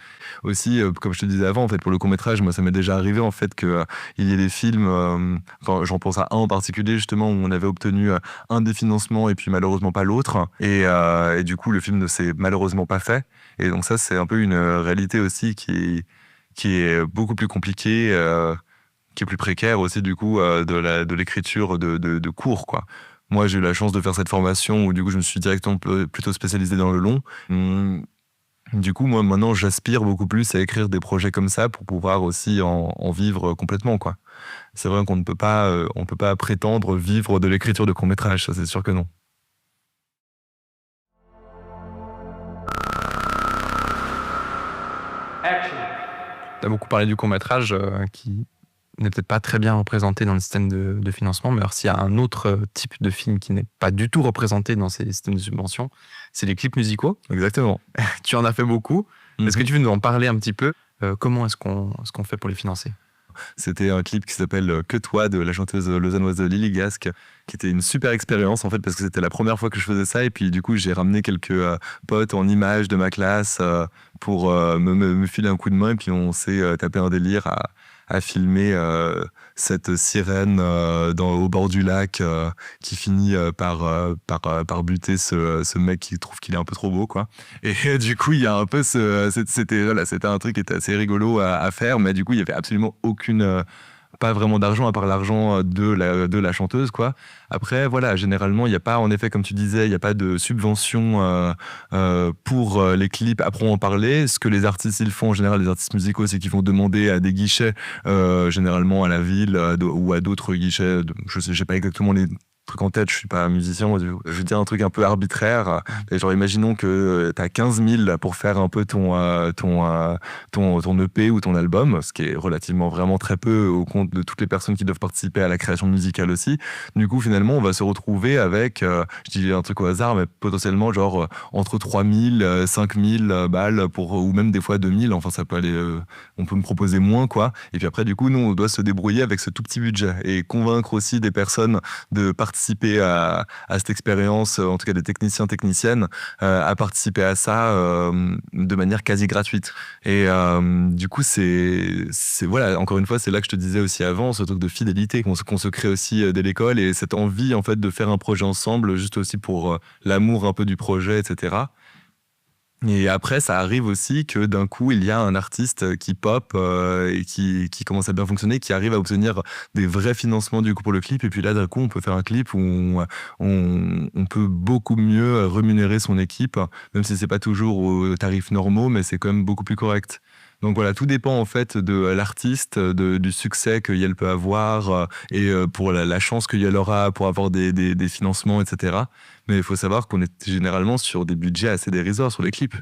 Speaker 3: Aussi, comme je te disais avant, en fait, pour le court-métrage, moi, ça m'est déjà arrivé en fait que il y ait des films, j'en pense à un en particulier justement, où on avait obtenu un des financements et puis malheureusement pas l'autre. Et du coup, le film ne s'est malheureusement pas fait. Et donc ça, c'est un peu une réalité aussi qui est beaucoup plus compliquée, qui est plus précaire aussi du coup de l'écriture de cours, quoi. Moi, j'ai eu la chance de faire cette formation où du coup, je me suis directement plutôt spécialisé dans le long. Du coup, moi, maintenant, j'aspire beaucoup plus à écrire des projets comme ça pour pouvoir aussi en vivre complètement, quoi. C'est vrai qu'on ne peut pas prétendre vivre de l'écriture de court-métrage, ça, c'est sûr que non.
Speaker 2: Tu as beaucoup parlé du court-métrage qui n'est peut-être pas très bien représenté dans le système de financement, mais alors s'il y a un autre type de film qui n'est pas du tout représenté dans ces systèmes de subvention, c'est les clips musicaux.
Speaker 3: Exactement.
Speaker 2: Tu en as fait beaucoup. Est-ce que tu veux nous en parler un petit peu ? Comment est-ce qu'on fait pour les financer ?
Speaker 3: C'était un clip qui s'appelle Que toi de la chanteuse lausannoise Lily Gasque, qui était une super expérience en fait parce que c'était la première fois que je faisais ça et puis du coup j'ai ramené quelques potes en images de ma classe pour me filer un coup de main et puis on s'est tapé un délire à filmer cette sirène au bord du lac qui finit par buter ce mec qui trouve qu'il est un peu trop beau, quoi. Et du coup, il y a un peu c'était un truc qui était assez rigolo à faire, mais du coup, il y avait absolument pas vraiment d'argent à part l'argent de la chanteuse, quoi. Après, voilà, généralement, il n'y a pas, en effet, comme tu disais, il n'y a pas de subvention pour les clips. Après, on en parlait. Ce que les artistes, ils font, en général, les artistes musicaux, c'est qu'ils vont demander à des guichets, généralement à la ville ou à d'autres guichets. Je sais pas exactement les trucs en tête, je suis pas musicien, moi, je vais dire un truc un peu arbitraire. Et genre, imaginons que tu as 15 000 pour faire un peu ton EP ou ton album, ce qui est relativement vraiment très peu au compte de toutes les personnes qui doivent participer à la création musicale aussi. Du coup, finalement, on va se retrouver avec, je dis un truc au hasard, mais potentiellement genre entre 3 000, 5 000 balles ou même des fois 2 000. Enfin, ça peut aller, on peut me proposer moins, quoi. Et puis après, du coup, nous, on doit se débrouiller avec ce tout petit budget et convaincre aussi des personnes de participer à cette expérience, en tout cas des techniciennes, à participer à ça de manière quasi gratuite. Et du coup, voilà, encore une fois, c'est là que je te disais aussi avant, ce truc de fidélité qu'on se crée aussi dès l'école et cette envie en fait de faire un projet ensemble, juste aussi pour l'amour un peu du projet, etc. Et après, ça arrive aussi que d'un coup, il y a un artiste qui pop et qui commence à bien fonctionner, qui arrive à obtenir des vrais financements du coup pour le clip. Et puis là, d'un coup, on peut faire un clip où on peut beaucoup mieux rémunérer son équipe, même si c'est pas toujours aux tarifs normaux, mais c'est quand même beaucoup plus correct. Donc voilà, tout dépend en fait de l'artiste, du succès qu'elle peut avoir et pour la chance qu'elle aura pour avoir des financements, etc. Mais il faut savoir qu'on est généralement sur des budgets assez dérisoires sur les clips.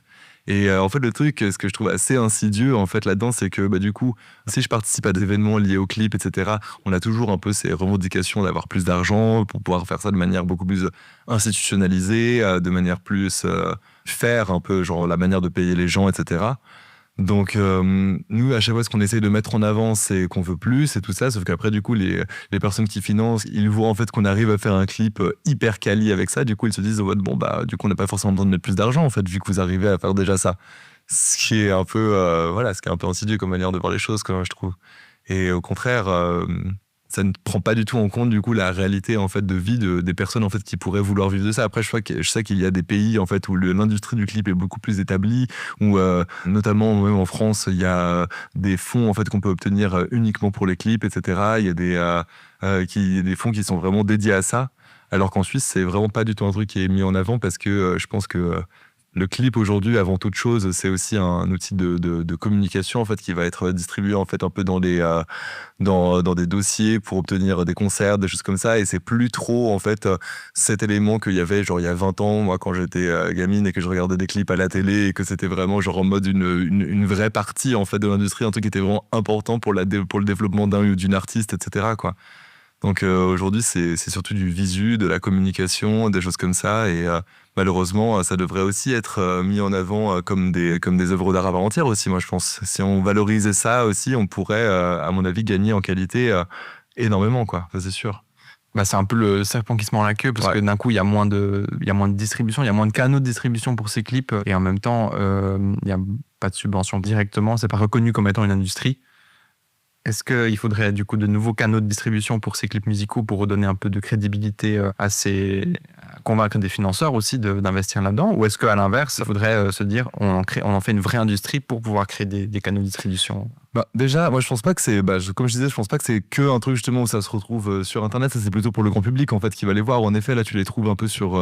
Speaker 3: Et en fait, le truc, ce que je trouve assez insidieux en fait là-dedans, c'est que du coup, si je participe à des événements liés au clip, etc., on a toujours un peu ces revendications d'avoir plus d'argent pour pouvoir faire ça de manière beaucoup plus institutionnalisée, de manière plus faire un peu genre la manière de payer les gens, etc. Donc nous, à chaque fois, ce qu'on essaye de mettre en avant, c'est qu'on veut plus et tout ça, sauf qu'après, du coup, les personnes qui financent, ils voient en fait qu'on arrive à faire un clip hyper quali avec ça, du coup, ils se disent, ouais, bon, bah, du coup, on n'a pas forcément besoin de mettre plus d'argent, en fait, vu que vous arrivez à faire déjà ça. Ce qui est un peu, voilà, ce qui est un peu insidieux comme manière de voir les choses, quand même, je trouve. Et au contraire, ça ne prend pas du tout en compte du coup la réalité en fait de vie des personnes en fait qui pourraient vouloir vivre de ça. Après, je sais qu'il y a des pays en fait où l'industrie du clip est beaucoup plus établie, où notamment même en France, il y a des fonds en fait qu'on peut obtenir uniquement pour les clips, etc. Il y a des fonds qui sont vraiment dédiés à ça. Alors qu'en Suisse, c'est vraiment pas du tout un truc qui est mis en avant parce que je pense que le clip aujourd'hui, avant toute chose, c'est aussi un outil de communication en fait qui va être distribué en fait un peu dans des dossiers pour obtenir des concerts, des choses comme ça. Et c'est plus trop en fait cet élément qu'il y avait genre il y a 20 ans, moi quand j'étais gamine et que je regardais des clips à la télé et que c'était vraiment genre en mode une vraie partie en fait de l'industrie, un truc qui était vraiment important pour le développement d'un ou d'une artiste, etc. quoi. Donc aujourd'hui, c'est surtout du visu, de la communication, des choses comme ça. Et malheureusement, ça devrait aussi être mis en avant comme des œuvres d'art à part entière aussi, moi je pense. Si on valorisait ça aussi, on pourrait, à mon avis, gagner en qualité énormément, quoi. Ça, c'est sûr.
Speaker 2: Bah, c'est un peu le serpent qui se mord la queue parce que d'un coup, il y a moins de distribution, il y a moins de canaux de distribution pour ces clips. Et en même temps, il n'y a pas de subvention directement, c'est pas reconnu comme étant une industrie. Est-ce qu'il faudrait du coup de nouveaux canaux de distribution pour ces clips musicaux pour redonner un peu de crédibilité à convaincre des financeurs aussi d'investir là-dedans? Ou est-ce qu'à l'inverse, il faudrait se dire on en fait une vraie industrie pour pouvoir créer des canaux de distribution?
Speaker 3: Déjà, moi je pense pas que c'est, comme je disais, je pense pas que c'est que un truc justement où ça se retrouve sur internet. Ça c'est plutôt pour le grand public en fait qui va les voir. En effet, là tu les trouves un peu sur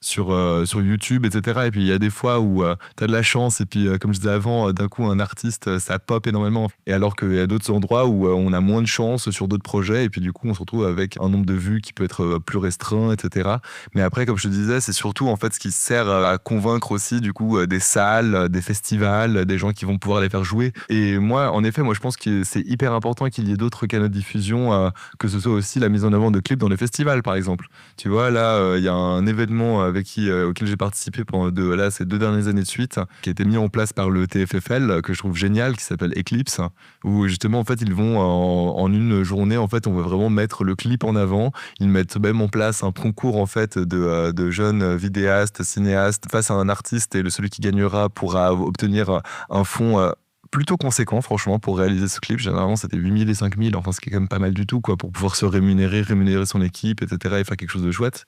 Speaker 3: YouTube, etc. Et puis il y a des fois où t'as de la chance et puis comme je disais avant, d'un coup un artiste ça pop énormément. Et alors qu'il y a d'autres endroits où on a moins de chance sur d'autres projets et puis du coup on se retrouve avec un nombre de vues qui peut être plus restreint, etc. Mais après, comme je te disais, c'est surtout en fait ce qui sert à convaincre aussi du coup des salles, des festivals, des gens qui vont pouvoir les faire jouer. Et moi, en effet, moi je pense que c'est hyper important qu'il y ait d'autres canaux de diffusion, que ce soit aussi la mise en avant de clips dans les festivals, par exemple. Tu vois, là, il y a un événement auquel j'ai participé pendant ces 2 dernières années de suite, qui a été mis en place par le TFFL, que je trouve génial, qui s'appelle Eclipse, où justement, en fait, ils vont en une journée, en fait, on va vraiment mettre le clip en avant. Ils mettent même en place un concours, en fait, de jeunes vidéastes, cinéastes, face à un artiste, et celui qui gagnera pourra obtenir un fonds plutôt conséquent, franchement, pour réaliser ce clip. Généralement, c'était 8 000 et 5 000, enfin, ce qui est quand même pas mal du tout, quoi, pour pouvoir se rémunérer son équipe, etc., et faire quelque chose de chouette.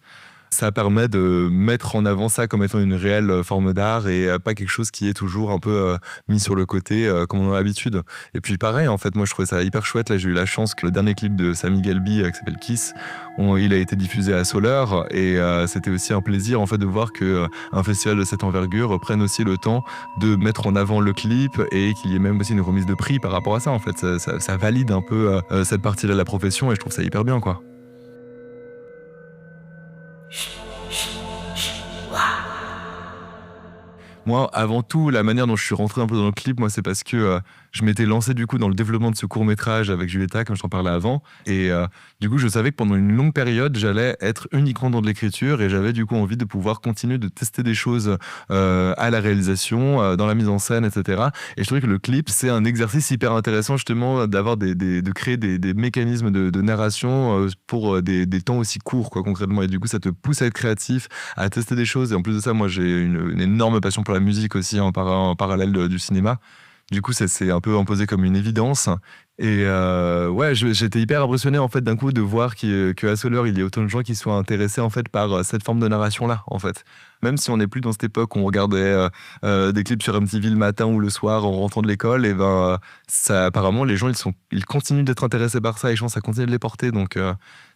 Speaker 3: Ça permet de mettre en avant ça comme étant une réelle forme d'art et pas quelque chose qui est toujours un peu mis sur le côté comme on a l'habitude. Et puis pareil, en fait, moi je trouvais ça hyper chouette. Là, j'ai eu la chance que le dernier clip de Sami Galbi qui s'appelle Kiss, il a été diffusé à Soleure et c'était aussi un plaisir en fait de voir que un festival de cette envergure prenne aussi le temps de mettre en avant le clip et qu'il y ait même aussi une remise de prix par rapport à ça. En fait, ça valide un peu cette partie-là de la profession et je trouve ça hyper bien, quoi. Moi, avant tout, la manière dont je suis rentré un peu dans le clip, moi, c'est parce que je m'étais lancé du coup dans le développement de ce court-métrage avec Julieta, comme je t'en parlais avant. Et du coup, je savais que pendant une longue période, j'allais être uniquement dans de l'écriture et j'avais du coup envie de pouvoir continuer de tester des choses à la réalisation, dans la mise en scène, etc. Et je trouvais que le clip, c'est un exercice hyper intéressant justement d'avoir de créer des mécanismes de narration pour des temps aussi courts, quoi, concrètement. Et du coup, ça te pousse à être créatif, à tester des choses. Et en plus de ça, moi, j'ai une énorme passion pour la musique aussi en parallèle du cinéma. Du coup, ça s'est un peu imposé comme une évidence. Et ouais, j'étais hyper impressionné en fait d'un coup de voir qu'à Soleure, il y a autant de gens qui soient intéressés en fait par cette forme de narration-là, en fait. Même si on n'est plus dans cette époque où on regardait des clips sur MTV le matin ou le soir en rentrant de l'école, et ça, apparemment, les gens, ils continuent d'être intéressés par ça et je pense que ça continue de les porter. Donc,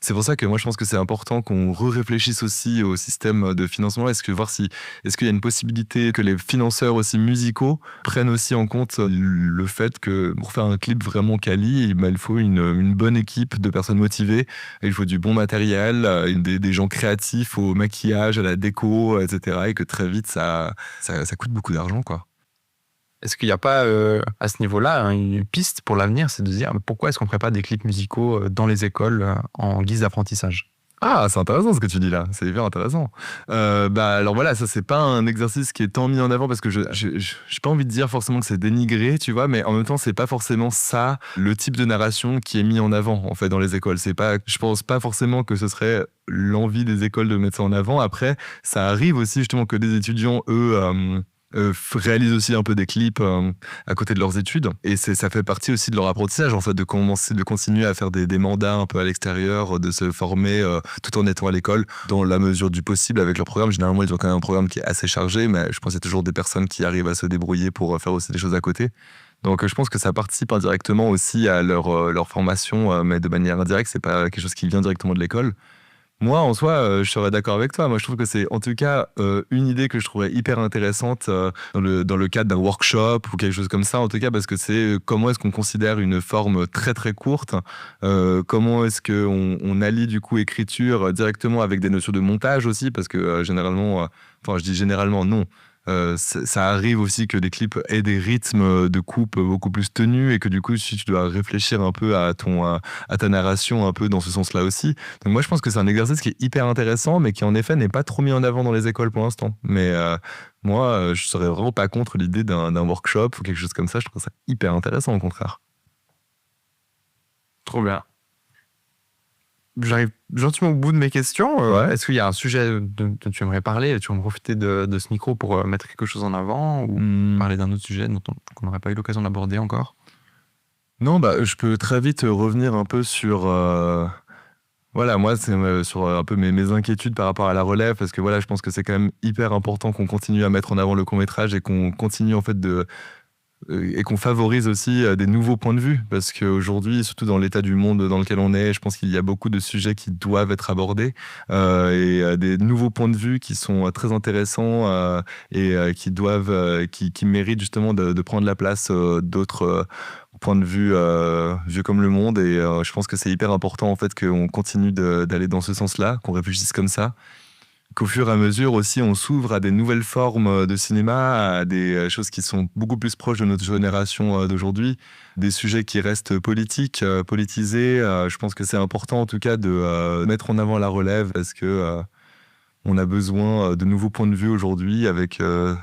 Speaker 3: c'est pour ça que moi, je pense que c'est important qu'on réfléchisse aussi au système de financement. Est-ce qu'il y a une possibilité que les financeurs aussi musicaux prennent aussi en compte le fait que pour faire un clip vraiment quali, il faut une bonne équipe de personnes motivées, il faut du bon matériel, des gens créatifs au maquillage, à la déco, etc. Et que très vite, ça coûte beaucoup d'argent, quoi.
Speaker 2: Est-ce qu'il n'y a pas, à ce niveau-là, une piste pour l'avenir, c'est de se dire pourquoi est-ce qu'on ne ferait pas des clips musicaux dans les écoles en guise d'apprentissage?
Speaker 3: Ah, c'est intéressant ce que tu dis là, c'est hyper intéressant. Alors voilà, ça c'est pas un exercice qui est tant mis en avant parce que j'ai pas envie de dire forcément que c'est dénigré, tu vois, mais en même temps c'est pas forcément ça le type de narration qui est mis en avant en fait dans les écoles. Je pense pas forcément que ce serait l'envie des écoles de mettre ça en avant. Après, ça arrive aussi justement que des étudiants, eux, réalisent aussi un peu des clips à côté de leurs études. Et ça fait partie aussi de leur apprentissage, en fait, de continuer à faire des mandats un peu à l'extérieur, de se former tout en étant à l'école, dans la mesure du possible avec leur programme. Généralement, ils ont quand même un programme qui est assez chargé, mais je pense qu'il y a toujours des personnes qui arrivent à se débrouiller pour faire aussi des choses à côté. Donc je pense que ça participe indirectement aussi à leur formation, mais de manière indirecte, c'est pas quelque chose qui vient directement de l'école. Moi, en soi, je serais d'accord avec toi. Moi, je trouve que c'est en tout cas une idée que je trouverais hyper intéressante dans le cadre d'un workshop ou quelque chose comme ça, en tout cas, parce que c'est comment est-ce qu'on considère une forme très très courte, comment est-ce qu'on allie du coup écriture directement avec des notions de montage aussi, parce que généralement, enfin je dis généralement non, ça arrive aussi que des clips aient des rythmes de coupe beaucoup plus tenus et que du coup si tu dois réfléchir un peu à ta narration un peu dans ce sens-là aussi. Donc moi je pense que c'est un exercice qui est hyper intéressant mais qui en effet n'est pas trop mis en avant dans les écoles pour l'instant. Mais moi je serais vraiment pas contre l'idée d'un workshop ou quelque chose comme ça. Je trouve ça hyper intéressant au contraire.
Speaker 2: Trop bien. J'arrive gentiment au bout de mes questions.
Speaker 3: Ouais.
Speaker 2: Est-ce qu'il y a un sujet dont tu aimerais parler? Tu veux me profiter de ce micro pour mettre quelque chose en avant ou parler d'un autre sujet qu'on n'aurait pas eu l'occasion d'aborder encore?
Speaker 3: Non, bah, je peux très vite revenir un peu sur... Voilà, moi, c'est sur un peu mes inquiétudes par rapport à la relève, parce que voilà, je pense que c'est quand même hyper important qu'on continue à mettre en avant le court-métrage et qu'on continue en fait et qu'on favorise aussi des nouveaux points de vue, parce qu'aujourd'hui, surtout dans l'état du monde dans lequel on est, je pense qu'il y a beaucoup de sujets qui doivent être abordés et des nouveaux points de vue qui sont très intéressants et qui méritent justement de prendre la place d'autres points de vue vieux comme le monde. Et je pense que c'est hyper important en fait qu'on continue d'aller dans ce sens-là, qu'on réfléchisse comme ça. Qu'au fur et à mesure aussi, on s'ouvre à des nouvelles formes de cinéma, à des choses qui sont beaucoup plus proches de notre génération d'aujourd'hui, des sujets qui restent politiques, politisés. Je pense que c'est important en tout cas de mettre en avant la relève parce que on a besoin de nouveaux points de vue aujourd'hui avec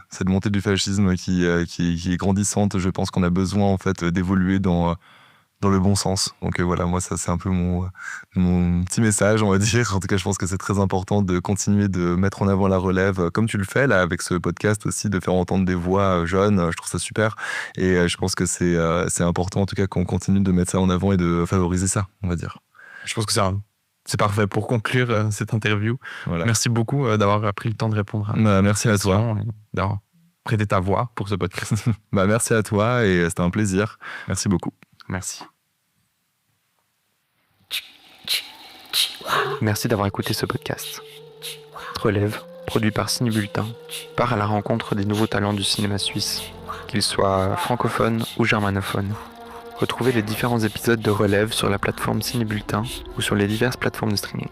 Speaker 3: cette montée du fascisme qui est grandissante. Je pense qu'on a besoin en fait d'évoluer dans le bon sens. Donc voilà, moi ça c'est un peu mon petit message, on va dire. En tout cas, je pense que c'est très important de continuer de mettre en avant la relève, comme tu le fais là avec ce podcast aussi, de faire entendre des voix jeunes. Je trouve ça super. Et je pense que c'est important en tout cas qu'on continue de mettre ça en avant et de favoriser ça, on va dire.
Speaker 2: Je pense que c'est parfait pour conclure cette interview.
Speaker 3: Voilà.
Speaker 2: Merci beaucoup d'avoir pris le temps de répondre
Speaker 3: merci à toi.
Speaker 2: et d'avoir prêté ta voix pour ce podcast.
Speaker 3: Merci à toi et c'était un plaisir. Merci beaucoup.
Speaker 2: Merci. Merci d'avoir écouté ce podcast. Relève, produit par Ciné Bulletin, part à la rencontre des nouveaux talents du cinéma suisse, qu'ils soient francophones ou germanophones. Retrouvez les différents épisodes de Relève sur la plateforme Ciné Bulletin ou sur les diverses plateformes de streaming.